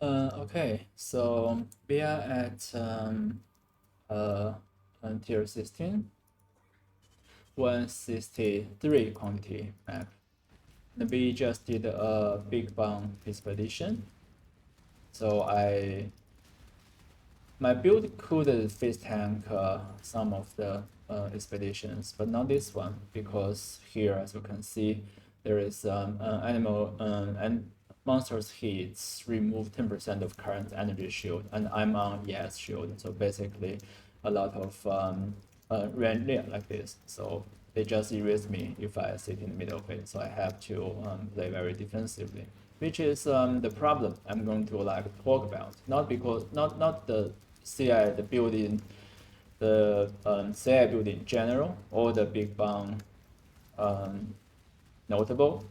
Okay, so we are at uh, tier 16, 163 quantity map. And we just did a big bang expedition. So my build could face tank some of the expeditions, but not this one, because here, as you can see, there is animal and monsters hits remove 10% of current energy shield, and I'm on yes shield, so basically a lot of random like this. So they just erase me if I sit in the middle of it, so I have to play very defensively, which is the problem I'm going to like talk about. Not because not the CI the building, the CI building in general, or the big bang notable.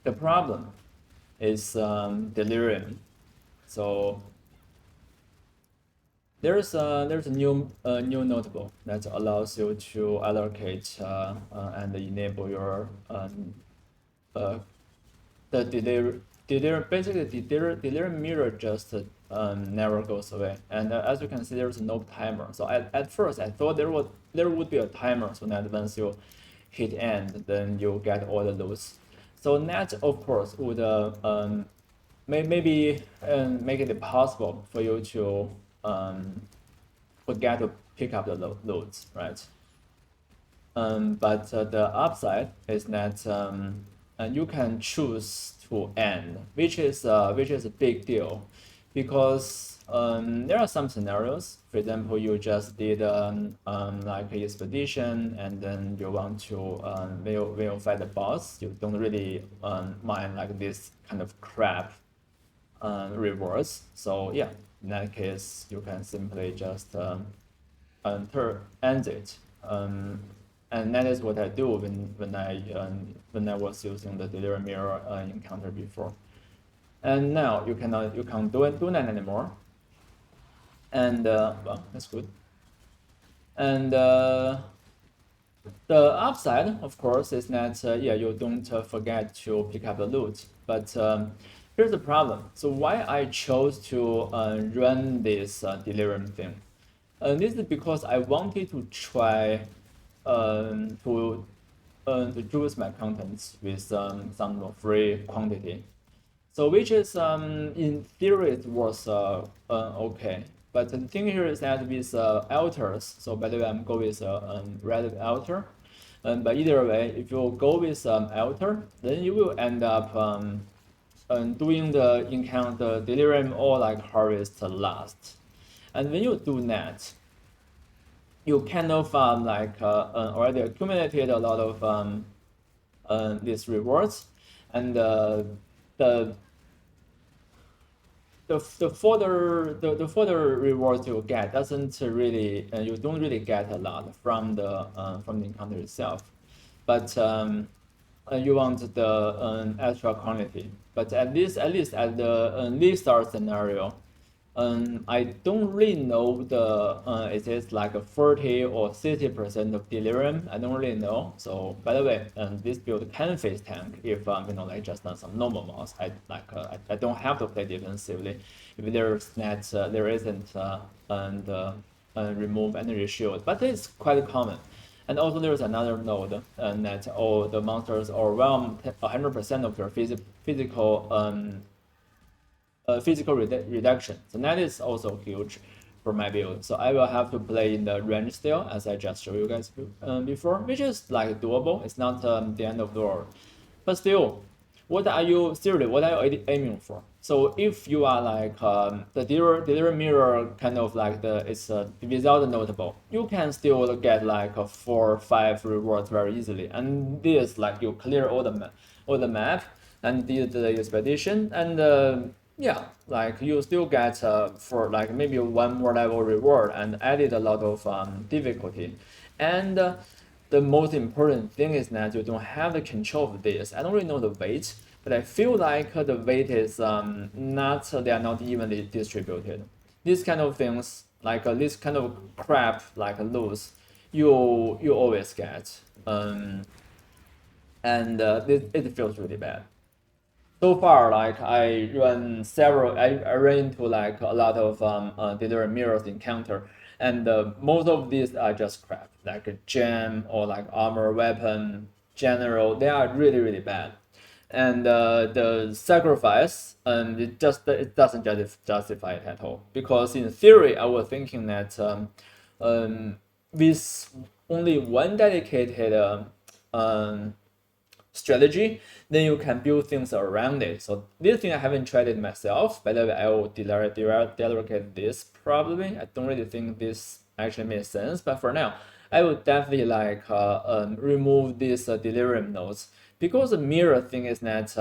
The problem is Delirium. So there's a new notable that allows you to allocate and enable your uh, the delirium mirror just never goes away. And as you can see, there's no timer. So at first I thought there would be a timer, so that once you hit end, then you get all the loots. So that of course would maybe make it possible for you to forget to pick up the loads, right? But the upside is that you can choose to end, which is a big deal, because there are some scenarios. For example, you just did like an expedition, and then you want to will fight the boss. You don't really mind like this kind of crap rewards. So yeah, in that case, you can simply just end it. And that is what I do when I was using the Delirium mirror encounter before. And now you can't do that anymore. And well, that's good. And the upside, of course, is that yeah, you don't forget to pick up the loot. But here's the problem. So why I chose to run this Delirium thing? This is because I wanted to try to juice my contents with some free quantity. So which is in theory it was okay. But the thing here is that with altars, so by the way, I'm going with a red altar. But either way, if you go with altar, then you will end up doing the encounter delirium or like harvest last. And when you do that, you kind of like already accumulated a lot of these rewards, and the the further rewards you get doesn't really you don't really get a lot from the encounter itself, but you want the extra quantity. But at least at the least star scenario, I don't really know the it is like a 40 or 60% of delirium. I don't really know. So by the way, this build can face tank if like just some normal mouse. I don't have to play defensively if there isn't and remove energy shield, but it's quite common. And also there's another node that all the monsters overwhelm 100% of your physical reduction. So that is also huge for my build. So I will have to play in the range still, as I just showed you guys before, which is like doable. It's not the end of the world, but still, what are you aiming for? So if you are like the Delirium mirror kind of like it's without notable, you can still get like a 4 or 5 rewards very easily. And this like you clear all the map and did the expedition, and yeah, like you still get for like maybe one more level reward and added a lot of difficulty. And the most important thing is that you don't have the control of this. I don't really know the weight, but I feel like the weight is not, they are not evenly distributed. These kind of things, like this kind of crap, like loose, you always get. And it feels really bad. so far, like I ran into like a lot of Delirium mirrors encounter, and most of these are just crap, like a gem or like armor weapon general. They are really bad, and the sacrifice it doesn't justify it at all, because in theory I was thinking that with only one dedicated um, strategy, then you can build things around it. So this thing I haven't tried it myself. By the way, I will delegate this probably. I don't really think this actually makes sense, but for now, I would definitely like remove these delirium nodes, because the mirror thing is that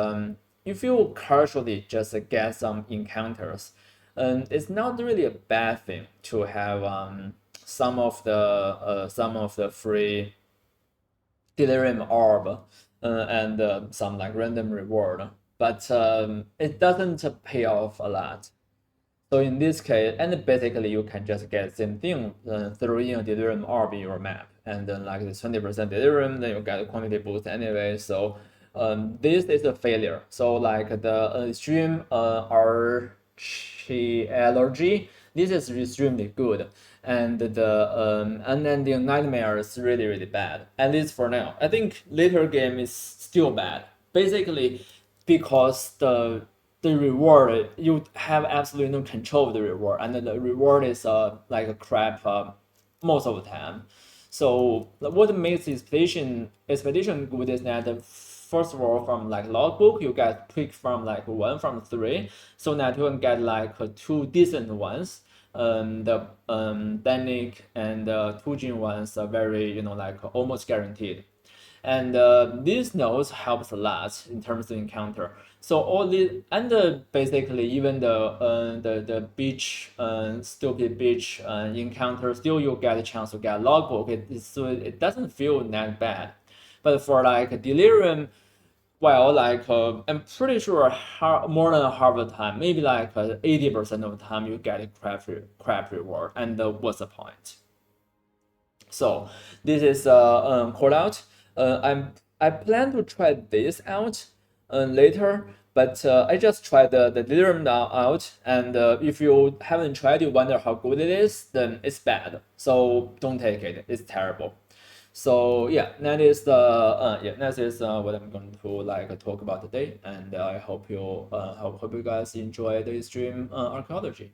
if you casually just get some encounters, it's not really a bad thing to have some of the free Delirium orb and some like random reward, but it doesn't pay off a lot. So in this case, and basically you can just get the same thing, throw in a Delirium orb in your map, and then like the 20% Delirium, then you get a quantity boost anyway. So this is a failure. So like the extreme archeology, this is extremely good, and the Unending Nightmare is really bad, at least for now. I think later game is still bad, basically because the reward, you have absolutely no control of the reward, and the reward is like a crap most of the time. So what makes expedition good is that first of all, from like logbook you get pick from like 1 from 3, so that you can get like 2 decent ones. The Danik and Tujin ones are very, like almost guaranteed, and these nodes helps a lot in terms of encounter. So all these, and basically even the beach stupid beach encounter, still you get a chance to get logbook. So it doesn't feel that bad. But for like delirium, well, like I'm pretty sure more than half the time, maybe like 80% of the time, you get a crap reward, and what's the point? So this is call out. I plan to try this out later, but I just tried the Delirium now out, and if you haven't tried, you wonder how good it is, then it's bad. So don't take it. It's terrible. So yeah, that is what I'm going to like talk about today, and I hope you guys enjoy the stream archaeology.